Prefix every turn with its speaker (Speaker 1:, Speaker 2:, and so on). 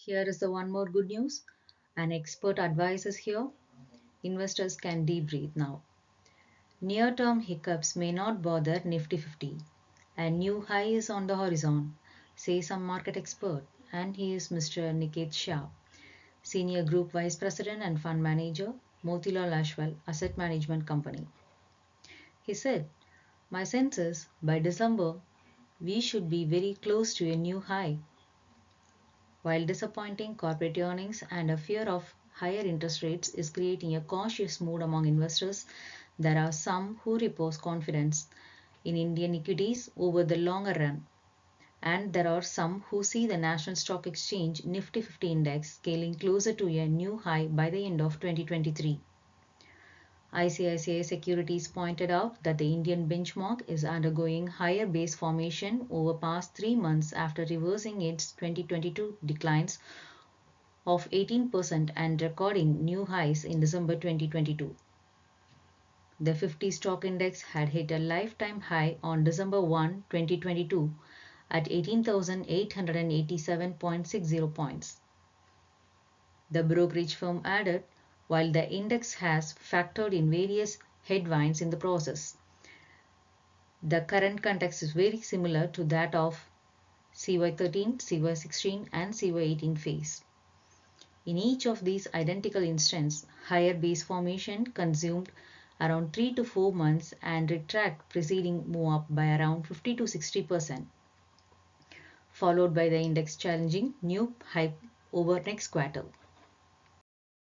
Speaker 1: Here is the one more good news. An expert advises here. Investors can debrief now. Near-term hiccups may not bother Nifty 50. A new high is on the horizon, says some market expert, and he is Mr. Niket Shah, Senior Group Vice President and Fund Manager, Motilal Oswal Asset Management Company. He said, "My sense is by December we should be very close to a new high." While disappointing corporate earnings and a fear of higher interest rates is creating a cautious mood among investors, there are some who repose confidence in Indian equities over the longer run. And there are some who see the National Stock Exchange Nifty 50 index scaling closer to a new high by the end of 2023. ICICI Securities pointed out that the Indian benchmark is undergoing higher base formation over past 3 months after reversing its 2022 declines of 18% and recording new highs in December 2022. The 50 stock index had hit a lifetime high on December 1, 2022 at 18,887.60 points. The brokerage firm added, while the index has factored in various headwinds in the process, the current context is very similar to that of CY13, CY16 and CY18 phase. In each of these identical instances, higher base formation consumed around 3 to 4 months and retract preceding move up by around 50 to 60%, followed by the index challenging new high over next quarter.